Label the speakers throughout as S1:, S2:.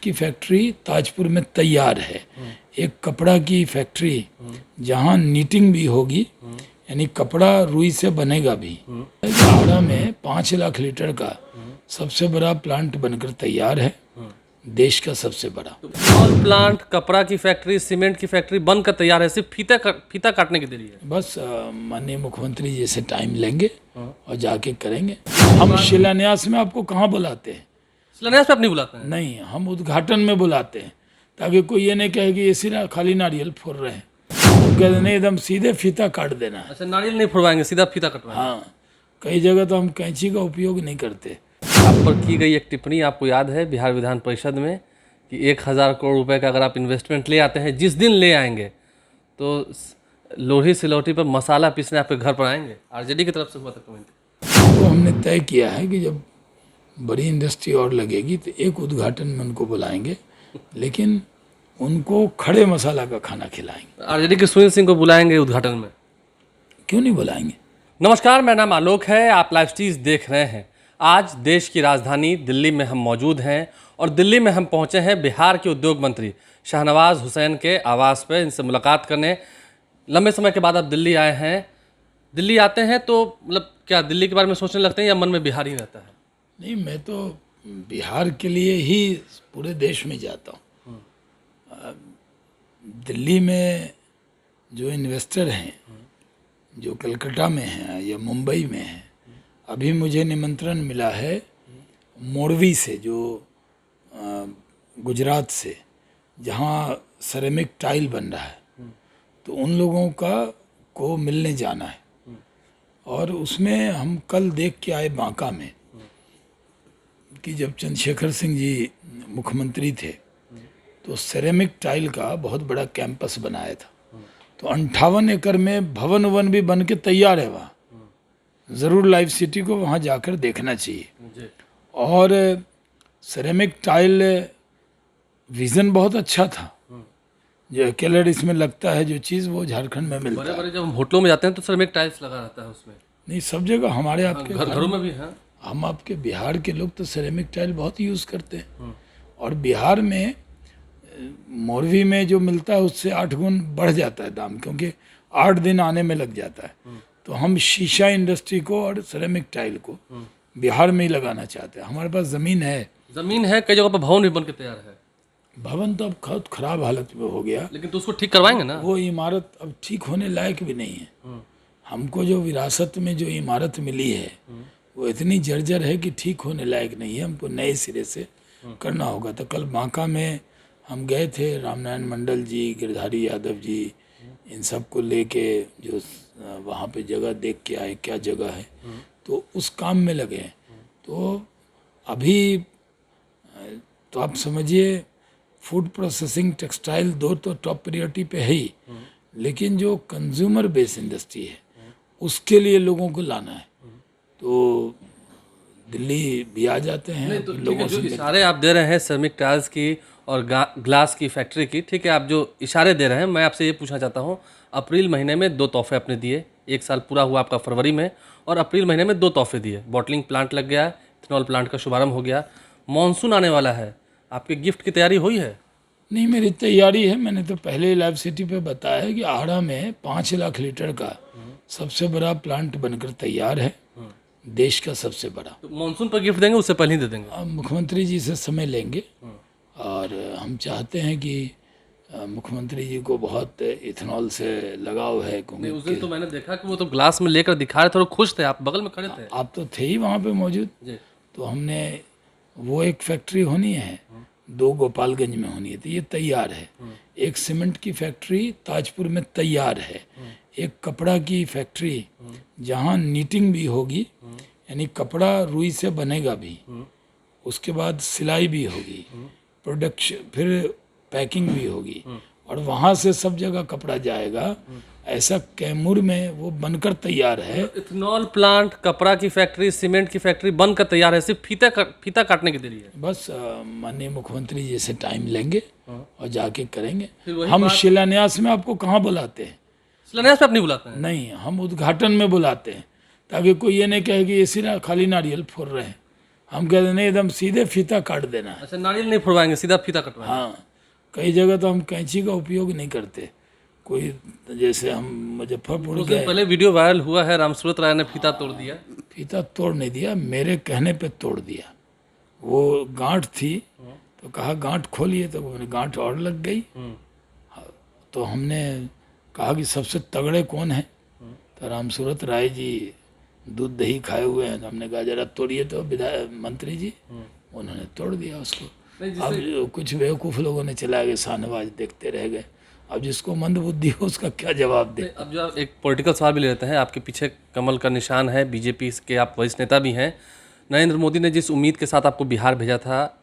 S1: की फैक्ट्री ताजपुर में तैयार है, एक कपड़ा की फैक्ट्री जहां नीटिंग भी होगी, यानी कपड़ा रुई से बनेगा भी। आड़ा में 5 लाख लीटर का सबसे बड़ा प्लांट बनकर तैयार है, देश का सबसे बड़ा।
S2: और प्लांट, कपड़ा की फैक्ट्री, सीमेंट की फैक्ट्री बनकर तैयार है, सिर्फ फीता काटने की देरी है।
S1: बस माननीय मुख्यमंत्री जी से टाइम लेंगे और जाके करेंगे। हम शिलान्यास में आपको कहाँ बुलाते हैं?
S2: शिलान्यास पे आप नहीं बुलाते हैं?
S1: नहीं, हम उद्घाटन में बुलाते हैं, ताकि कोई ये नहीं कहे कि ये खाली नारियल फोड़ रहे हैं। हम कहते नहीं, एकदम सीधे फीता काट देना है।
S2: अच्छा, नारियल नहीं फोड़वाएंगे, सीधा फीता कटवाएंगे।
S1: हाँ, कई जगह तो हम कैंची का उपयोग नहीं करते।
S2: आप पर की गई एक टिप्पणी आपको याद है बिहार विधान परिषद में कि 1000 करोड़ रुपए का अगर आप इन्वेस्टमेंट ले आते हैं, जिस दिन ले आएंगे तो लोही सिलौटी पर मसाला पीसने आपके घर पर आएंगे। आरजेडी की तरफ से हुआ था कमेंट।
S1: तो हमने तय किया है कि जब बड़ी इंडस्ट्री और लगेगी तो एक उद्घाटन में उनको बुलाएंगे, लेकिन उनको खड़े मसाला का खाना खिलाएंगे।
S2: आरजेडी के सुनील सिंह को बुलाएंगे उद्घाटन में?
S1: क्यों नहीं बुलाएंगे?
S2: नमस्कार, मेरा नाम आलोक है, आप लाइव स्टीज देख रहे हैं। आज देश की राजधानी दिल्ली में हम मौजूद हैं और दिल्ली में हम पहुंचे हैं बिहार के उद्योग मंत्री शाहनवाज हुसैन के आवास पर इनसे मुलाकात करने। लंबे समय के बाद आप दिल्ली आए हैं। दिल्ली आते हैं तो मतलब क्या दिल्ली के बारे में सोचने लगते हैं या मन में बिहार ही रहता है?
S1: नहीं, मैं तो बिहार के लिए ही पूरे देश में जाता हूँ। दिल्ली में जो इन्वेस्टर हैं, जो कलकत्ता में हैं या मुंबई में हैं, अभी मुझे निमंत्रण मिला है मोरवी से, जो गुजरात से, जहाँ सेरेमिक टाइल बन रहा है, तो उन लोगों को मिलने जाना है। और उसमें हम कल देख के आए बांका में कि जब चंद्रशेखर सिंह जी मुख्यमंत्री थे तो सेरेमिक टाइल का बहुत बड़ा कैंपस बनाया था। तो 58 एकड़ में भवन वन भी बन के तैयार है वहाँ। ज़रूर लाइव सिटी को वहाँ जाकर देखना चाहिए। और सेरेमिक टाइल विज़न बहुत अच्छा था। जो एक्लेड इसमें लगता है जो चीज़, वो झारखंड में मिलता है।
S2: बड़े जब हम होटलों में जाते हैं तो सेरेमिक टाइल्स लगा रहता है उसमें।
S1: नहीं, सब जगह हमारे आपके
S2: घरों में भी है।
S1: हम आपके बिहार के लोग तो सेरेमिक टाइल बहुत यूज़ करते हैं। और बिहार में मोरवी में जो मिलता है उससे 8 गुण बढ़ जाता है दाम, क्योंकि 8 दिन आने में लग जाता है। तो हम शीशा इंडस्ट्री को और सेरेमिक टाइल को बिहार में ही लगाना चाहते हैं। हमारे पास ज़मीन है,
S2: कई जगह पर भवन भी बन के तैयार है।
S1: भवन तो अब बहुत खराब हालत में हो गया,
S2: लेकिन तो उसको ठीक करवाएंगे ना?
S1: वो इमारत अब ठीक होने लायक भी नहीं है। हमको जो विरासत में जो इमारत मिली है वो इतनी जर्जर है कि ठीक होने लायक नहीं है। हमको नए सिरे से करना होगा। तो कल बांका में हम गए थे, रामनारायण मंडल जी, गिरधारी यादव जी, इन सब को लेके जो वहाँ पे जगह देख के आए, क्या जगह है, तो उस काम में लगे। तो अभी तो आप समझिए फूड प्रोसेसिंग, टेक्सटाइल, दो तो टॉप प्रायोरिटी पे है ही, लेकिन जो कंज्यूमर बेस इंडस्ट्री है उसके लिए लोगों को लाना है। तो दिल्ली भी आ जाते हैं
S2: तो
S1: लोगों
S2: जो
S1: से।
S2: इशारे आप दे रहे हैं सेरेमिक टाइल्स की और ग्लास की फैक्ट्री की, ठीक है, आप जो इशारे दे रहे हैं, मैं आपसे ये पूछना चाहता हूँ, अप्रैल महीने में 2 तोहफे आपने दिए। 1 साल पूरा हुआ आपका फरवरी में, और अप्रैल महीने में 2 तोहफे दिए। बॉटलिंग प्लांट लग गया, इथेनॉल प्लांट का शुभारंभ हो गया, मानसून आने वाला है, आपके गिफ्ट की तैयारी हुई है?
S1: नहीं, मेरी तैयारी है। मैंने तो पहले लाइव सिटी पे बताया है कि आड़ा में 5 लाख लीटर का सबसे बड़ा प्लांट बनकर तैयार है, देश का सबसे बड़ा।
S2: तो मानसून पर गिफ्ट देंगे, उससे पहले ही दे देंगे?
S1: अब मुख्यमंत्री जी से समय लेंगे और हम चाहते हैं कि मुख्यमंत्री जी को बहुत इथेनॉल से लगाव है।
S2: नहीं, उस दिन तो मैंने देखा कि वो तो ग्लास में लेकर दिखा रहे थे और खुश थे, आप बगल में खड़े थे।
S1: आप तो थे ही वहाँ पे मौजूद। तो हमने वो एक फैक्ट्री होनी है, 2 गोपालगंज में होनी है, तो ये तैयार है। एक सीमेंट की फैक्ट्री ताजपुर में तैयार है, एक कपड़ा की फैक्ट्री जहाँ नीटिंग भी होगी, यानी कपड़ा रुई से बनेगा भी, उसके बाद सिलाई भी होगी, प्रोडक्शन, फिर पैकिंग भी होगी, और वहाँ से सब जगह कपड़ा जाएगा। ऐसा कैमूर में वो बनकर तैयार है।
S2: इथेनॉल प्लांट, कपड़ा की फैक्ट्री, सीमेंट की फैक्ट्री बनकर तैयार है, सिर्फ फीता काटने की देरी है।
S1: बस माननीय मुख्यमंत्री जी से टाइम लेंगे और जाके करेंगे। हम शिलान्यास में आपको कहाँ बुलाते हैं?
S2: शिलान्यास पे आप नहीं बुलाते हैं?
S1: नहीं, हम उद्घाटन में बुलाते हैं, ताकि कोई ये नहीं कहे कि ये खाली नारियल फोड़ रहे हैं। हम कहते हैं नहीं, एकदम सीधे फीता काट देना है।
S2: अच्छा, नारियल नहीं फुड़वाएंगे, सीधा फीता कटवाएंगे।
S1: हाँ, कई जगह तो हम कैंची का उपयोग नहीं करते। कोई जैसे हम मुजफ्फरपुर
S2: कुछ दिन
S1: गए,
S2: पहले वीडियो वायरल हुआ है, रामसूरत राय ने फीता तोड़ दिया।
S1: फीता तोड़ नहीं दिया, मेरे कहने पे तोड़ दिया। वो गांठ थी तो कहा गांठ खोलिए, तो मैंने गांठ और लग गई। तो हमने कहा कि सबसे तगड़े कौन है, तो रामसूरत राय जी दूध दही खाए हुए हैं। तो हमने कहा जरा तोड़िए, तो विधायक मंत्री जी उन्होंने तोड़ दिया उसको। अब कुछ बेवकूफ़ लोगों ने चला गए, शाहनवाज देखते रह गए। अब जिसको मंद बुद्धि हो उसका क्या जवाब दे।
S2: अब जो एक पॉलिटिकल सवाल भी ले लेते हैं, आपके पीछे कमल का निशान है, बीजेपी के आप वरिष्ठ नेता भी हैं। नरेंद्र मोदी ने जिस उम्मीद के साथ आपको बिहार भेजा था,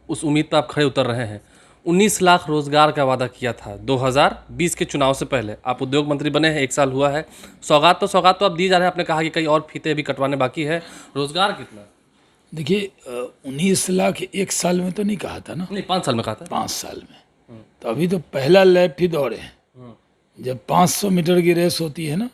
S2: उस उम्मीद पर आप खड़े उतर रहे हैं। 19 लाख रोजगार का वादा किया था 2020 के चुनाव से पहले। आप उद्योग मंत्री बने हैं, 1 साल हुआ है। सौगात तो आप दिए जा रहे हैं। आपने कहा कि कई और फीते भी कटवाने बाकी है। रोजगार कितना?
S1: देखिए 19 लाख 1 साल में तो नहीं कहा था ना,
S2: नहीं, 5 साल में कहा था।
S1: 5 साल में। तो अभी तो पहला लैप ही दौड़े हैं। जब 500 मीटर की रेस होती है ना,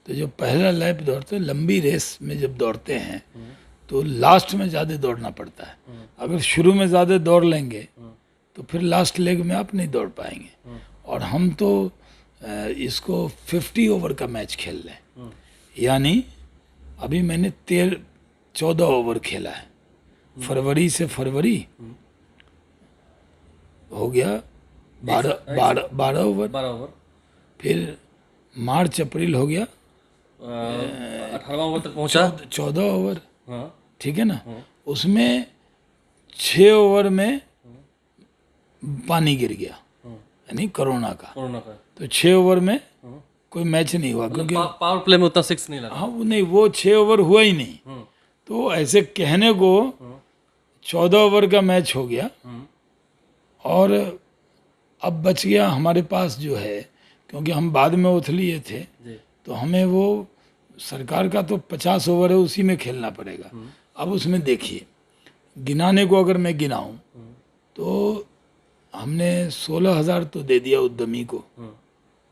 S1: तो जो पहला लैप दौड़ते हैं, लंबी रेस में जब दौड़ते हैं तो लास्ट में ज़्यादा दौड़ना पड़ता है। अगर शुरू में ज़्यादा दौड़ लेंगे तो फिर लास्ट लेग में आप नहीं दौड़ पाएंगे। और हम तो इसको 50 ओवर का मैच खेल रहे हैं, यानी अभी मैंने 14 ओवर खेला है। फरवरी से फरवरी हो गया 12 ओवर,
S2: 12 ओवर।
S1: फिर मार्च अप्रैल हो गया
S2: 18वां ओवर तक पहुंचा।
S1: 14 ओवर,
S2: हाँ।
S1: ठीक है ना। उसमें 6 ओवर में पानी गिर गया, यानी कोरोना का। तो 6 ओवर में कोई मैच नहीं हुआ, क्योंकि
S2: पावर प्ले में उतना 6 नहीं लगा।
S1: हाँ वो नहीं, वो 6 ओवर हुआ ही नहीं। तो ऐसे कहने को 14 ओवर का मैच हो गया। और अब बच गया हमारे पास जो है, क्योंकि हम बाद में उठ लिए थे, तो हमें वो सरकार का तो 50 ओवर है, उसी में खेलना पड़ेगा। अब उसमें देखिए, गिनाने को अगर मैं गिनाऊं तो हमने 16,000 तो दे दिया उद्यमी को।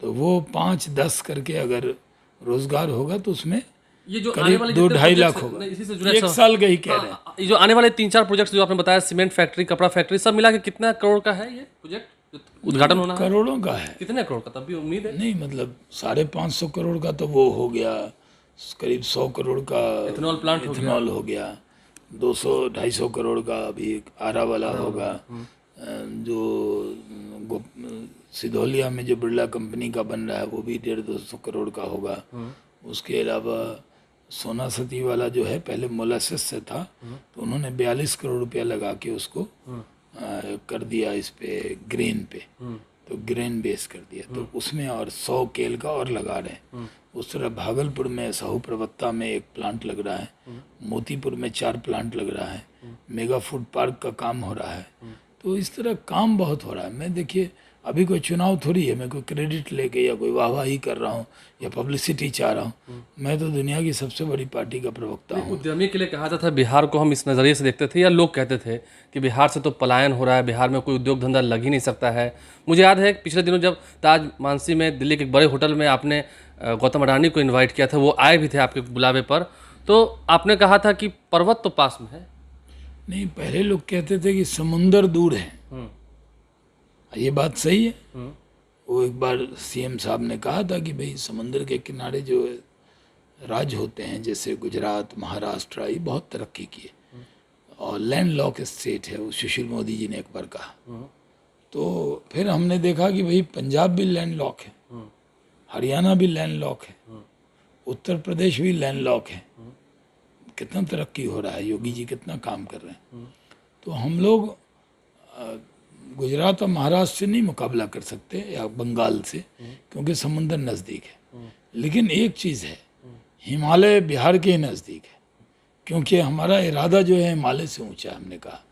S1: तो वो 5-10 करके अगर रोजगार होगा तो उसमें
S2: ये जो आने
S1: करीब
S2: वाले
S1: 2-2.5 लाख होगा।
S2: इसी से जुड़े
S1: 1 साल का ही कह रहे हैं।
S2: ये जो आने वाले 3-4 प्रोजेक्ट्स जो आपने बताया, सीमेंट फैक्ट्री, कपड़ा फैक्ट्री, सब मिला के कितना करोड़ का है ये प्रोजेक्ट उद्घाटन होना है?
S1: करोड़ों का है।
S2: कितने करोड़ का तब भी उम्मीद है?
S1: नहीं मतलब 550 करोड़ का तो वो हो गया, करीब 100 करोड़ का
S2: इथेनॉल प्लांट
S1: इथेनॉल हो गया, 200-250 करोड़ का अभी एक आरा वाला होगा। जो सिधौलिया में जो बिरला कंपनी का बन रहा है वो भी 150-200 करोड़ का होगा। उसके अलावा सोना सती वाला जो है, पहले मोलासिस से था, तो उन्होंने 42 करोड़ रुपया लगा के उसको कर दिया इस पे ग्रेन पे, तो ग्रेन बेस कर दिया। तो उसमें और 100 केल का और लगा रहे हैं। उस तरह भागलपुर में साहू प्रवक्ता में एक प्लांट लग रहा है, मोतीपुर में 4 प्लांट लग रहा है, मेगा फूड पार्क का काम हो रहा है। तो इस तरह काम बहुत हो रहा है। मैं देखिए अभी कोई चुनाव थोड़ी है, मैं कोई क्रेडिट लेके या कोई वाहवाही कर रहा हूँ या पब्लिसिटी चाह रहा हूँ। मैं तो दुनिया की सबसे बड़ी पार्टी का प्रवक्ता हूँ।
S2: उद्यमी के लिए कहा जाता है, बिहार को हम इस नज़रिए से देखते थे, या लोग कहते थे कि बिहार से तो पलायन हो रहा है, बिहार में कोई उद्योग धंधा लग ही नहीं सकता है। मुझे याद है पिछले दिनों जब ताज मानसी में दिल्ली के एक बड़े होटल में आपने गौतम अडानी को इन्वाइट किया था, वो आए भी थे आपके बुलावे पर, तो आपने कहा था कि पर्वत तो पास में है।
S1: नहीं, पहले लोग कहते थे कि समुंदर दूर है। ये बात सही है। वो एक बार सीएम साहब ने कहा था कि भाई समुंदर के किनारे जो राज्य होते हैं, जैसे गुजरात, महाराष्ट्र, ये बहुत तरक्की किए और लैंड लॉक स्टेट है, वो सुशील मोदी जी ने एक बार कहा। तो फिर हमने देखा कि भाई पंजाब भी लैंड लॉक है, हरियाणा भी लैंड लॉक है, उत्तर प्रदेश भी लैंड लॉक है। कितना तरक्की हो रहा है, योगी जी कितना काम कर रहे हैं। तो हम लोग गुजरात और महाराष्ट्र से नहीं मुकाबला कर सकते या बंगाल से, क्योंकि समुंदर नज़दीक है। लेकिन एक चीज़ है, हिमालय बिहार के ही नज़दीक है, क्योंकि हमारा इरादा जो है हिमालय से ऊंचा है, हमने कहा।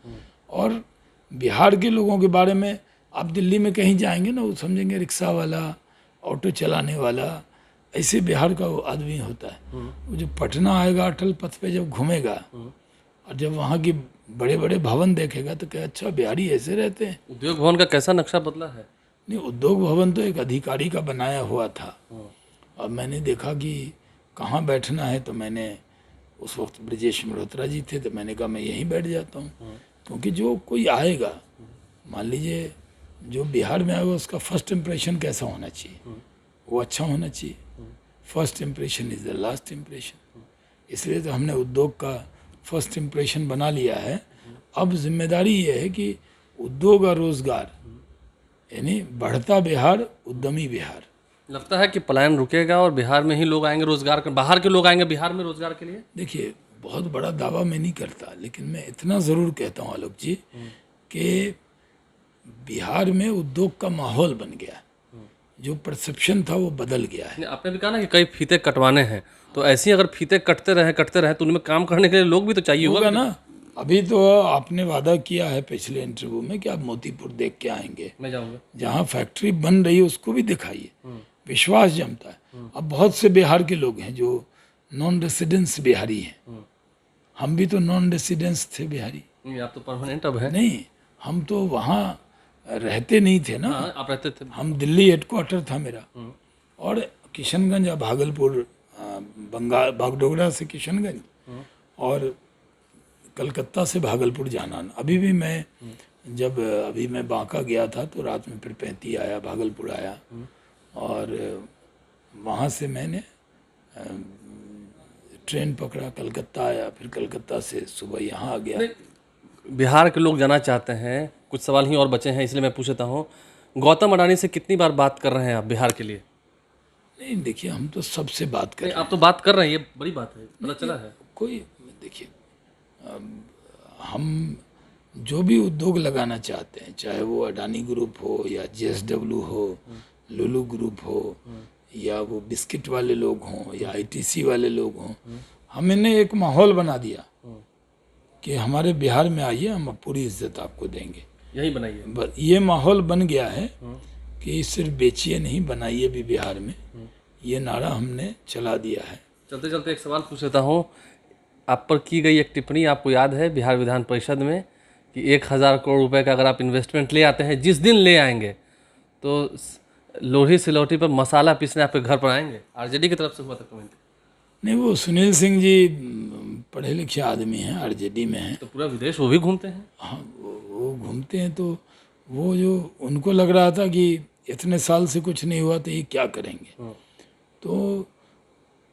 S1: और बिहार के लोगों के बारे में आप दिल्ली में कहीं जाएंगे ना, वो समझेंगे रिक्शा वाला, ऑटो चलाने वाला, ऐसे बिहार का वो आदमी होता है। वो जो पटना आएगा अटल पथ पे जब घूमेगा और जब वहाँ की बड़े बड़े भवन देखेगा तो क्या अच्छा बिहारी ऐसे रहते हैं।
S2: उद्योग भवन का कैसा नक्शा बदला है?
S1: नहीं, उद्योग भवन तो एक अधिकारी का बनाया हुआ था। अब मैंने देखा कि कहाँ बैठना है, तो मैंने उस वक्त ब्रजेश मल्होत्रा जी थे, तो मैंने कहा मैं यहीं बैठ जाता हूँ, क्योंकि जो कोई आएगा, मान लीजिए जो बिहार में आएगा, उसका फर्स्ट इम्प्रेशन कैसा होना चाहिए, वो अच्छा होना चाहिए। First impression is the last impression. इसलिए तो हमने उद्योग का फर्स्ट इम्प्रेशन बना लिया है। अब जिम्मेदारी ये है कि उद्योग और रोजगार, यानी बढ़ता बिहार, उद्यमी बिहार।
S2: लगता है कि पलायन रुकेगा और बिहार में ही लोग आएंगे रोजगार कर, बाहर के लोग आएंगे बिहार में रोजगार के लिए?
S1: देखिए, बहुत बड़ा दावा मैं नहीं करता, लेकिन मैं इतना ज़रूर कहता हूँ आलोक जी कि बिहार में उद्योग का माहौल बन गया, जो परसेप्शन था वो बदल गया है।
S2: आपने भी कहा ना कि कई फीते कटवाने हैं, तो ऐसे ही अगर फीते कटते रहे तो उनमें काम करने के लिए लोग भी तो चाहिए
S1: होगा ना। अभी तो आपने वादा किया है पिछले इंटरव्यू में कि आप मोतीपुर देख के आएंगे।
S2: मैं जाऊंगा।
S1: जहाँ फैक्ट्री बन रही है उसको भी दिखाइए, विश्वास जमता है। अब बहुत से बिहार के लोग हैं जो नॉन रेसिडेंस बिहारी हैं। हम भी तो नॉन रेसिडेंस थे बिहारी।
S2: आप तो परमानेंट अब हैं।
S1: नहीं, हम तो वहाँ रहते नहीं थे ना।
S2: आप रहते थे।
S1: हम दिल्ली हेडक्वार्टर था मेरा, और किशनगंज या भागलपुर, बंगाल बागडोगरा से किशनगंज, और कलकत्ता से भागलपुर जाना। अभी भी मैं जब अभी मैं बांका गया था तो रात में फिर 35 आया, भागलपुर आया, और वहाँ से मैंने ट्रेन पकड़ा, कलकत्ता आया, फिर कलकत्ता से सुबह यहाँ आ गया।
S2: बिहार के लोग जाना चाहते हैं, कुछ सवाल ही और बचे हैं, इसलिए मैं पूछता हूँ, गौतम अडानी से कितनी बार बात कर रहे हैं आप बिहार के लिए?
S1: नहीं, देखिए, हम तो सबसे बात कर रहे हैं।
S2: आप तो बात कर रहे हैं, ये बड़ी बात है, पता चला है।
S1: कोई, देखिए, हम जो भी उद्योग लगाना चाहते हैं, चाहे वो अडानी ग्रुप हो या JSW हो, लुलु ग्रुप हो, या वो बिस्किट वाले लोग हों या ITC वाले लोग हों, हम इन्हें एक माहौल बना दिया कि हमारे बिहार में आइए, हम पूरी इज्जत आपको देंगे।
S2: यही बनाइए।
S1: ये माहौल बन गया है कि सिर्फ बेचिए नहीं, बनाइए भी बिहार में। ये नारा हमने चला दिया है।
S2: चलते चलते एक सवाल पूछ लेता हूँ, आप पर की गई एक टिप्पणी आपको याद है बिहार विधान परिषद में कि 1000 करोड़ रुपए का अगर आप इन्वेस्टमेंट ले आते हैं, जिस दिन ले आएंगे तो लोही सिलौटी पर मसाला पीसने आपके घर पर आएंगे? RJD की तरफ से हुआ था कमेंट।
S1: नहीं, वो सुनील सिंह जी पढ़े लिखे आदमी हैं, RJD में हैं।
S2: तो पूरा विदेश वो भी घूमते हैं।
S1: हाँ, वो घूमते हैं, तो वो जो उनको लग रहा था कि इतने साल से कुछ नहीं हुआ तो ये क्या करेंगे, तो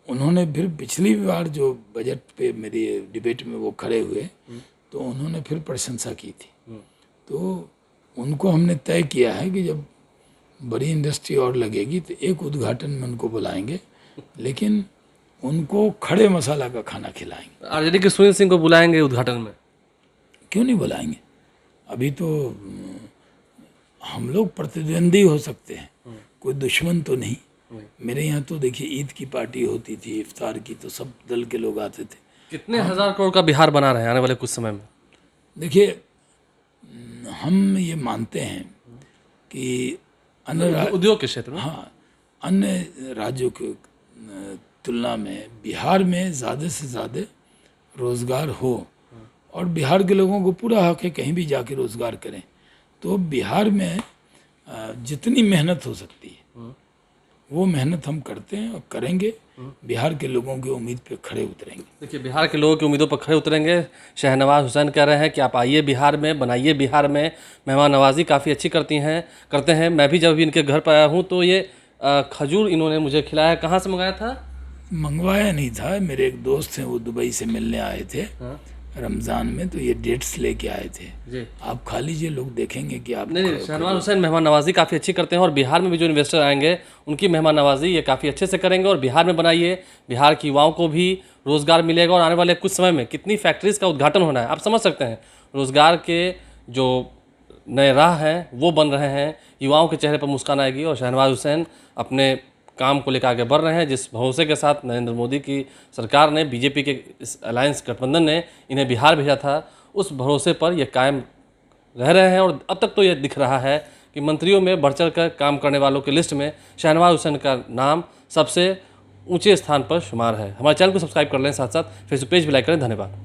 S1: उन्होंने फिर पिछली बार जो बजट पे मेरी डिबेट में वो खड़े हुए, तो उन्होंने फिर प्रशंसा की थी। तो उनको हमने तय किया है कि जब बड़ी इंडस्ट्री और लगेगी तो एक उद्घाटन में उनको बुलाएंगे, लेकिन उनको खड़े मसाला का खाना खिलाएंगे।
S2: RJD के सुनील सिंह को बुलाएंगे उद्घाटन में?
S1: क्यों नहीं बुलाएंगे? अभी तो हम लोग प्रतिद्वंदी हो सकते हैं, कोई दुश्मन तो नहीं। मेरे यहाँ तो देखिए, ईद की पार्टी होती थी, इफ्तार की, तो सब दल के लोग आते थे।
S2: कितने हजार करोड़ का बिहार बना रहे हैं आने वाले कुछ समय में?
S1: देखिए, हम ये मानते हैं कि अन्य
S2: उद्योग के क्षेत्र में,
S1: हाँ, अन्य राज्यों की तुलना में बिहार में ज़्यादा से ज़्यादा रोज़गार हो, और बिहार के लोगों को पूरा हक है कहीं भी जाके रोज़गार करें। तो बिहार में जितनी मेहनत हो सकती है वो मेहनत हम करते हैं और करेंगे। बिहार के लोगों की उम्मीद पे खड़े उतरेंगे।
S2: देखिए, बिहार के लोगों की उम्मीदों पर खड़े उतरेंगे। शहनवाज हुसैन कह रहे हैं कि आप आइए बिहार में, बनाइए बिहार में, मेहमान नवाजी काफ़ी अच्छी करते हैं। मैं भी जब भी इनके घर पर आया हूँ तो ये खजूर इन्होंने मुझे खिलाया। कहाँ से मंगाया था?
S1: मंगवाया नहीं था, मेरे एक दोस्त हैं, वो दुबई से मिलने आए थे रमज़ान में, तो ये डेट्स लेके आए थे
S2: जी।
S1: आप खा लीजिए, लोग देखेंगे कि आप।
S2: नहीं, शहनवाज हुसैन मेहमान नवाजी काफ़ी अच्छी करते हैं, और बिहार में भी जो इन्वेस्टर आएंगे उनकी मेहमान नवाजी ये काफ़ी अच्छे से करेंगे। और बिहार में बनाइए, बिहार के युवाओं को भी रोज़गार मिलेगा, और आने वाले कुछ समय में कितनी फैक्ट्रीज़ का उद्घाटन होना है आप समझ सकते हैं। रोज़गार के जो नए राह हैं वो बन रहे हैं, युवाओं के चेहरे पर मुस्कान आएगी, और शहनवाज हुसैन अपने काम को लेकर आगे बढ़ रहे हैं। जिस भरोसे के साथ नरेंद्र मोदी की सरकार ने, BJP के इस अलायंस गठबंधन ने इन्हें बिहार भेजा था, उस भरोसे पर ये कायम रह रहे हैं। और अब तक तो ये दिख रहा है कि मंत्रियों में बढ़ चढ़ कर काम करने वालों की लिस्ट में शहनवाज हुसैन का नाम सबसे ऊंचे स्थान पर शुमार है। हमारे चैनल को सब्सक्राइब कर लें, साथ साथ फेसबुक पेज भी लाइक करें। धन्यवाद।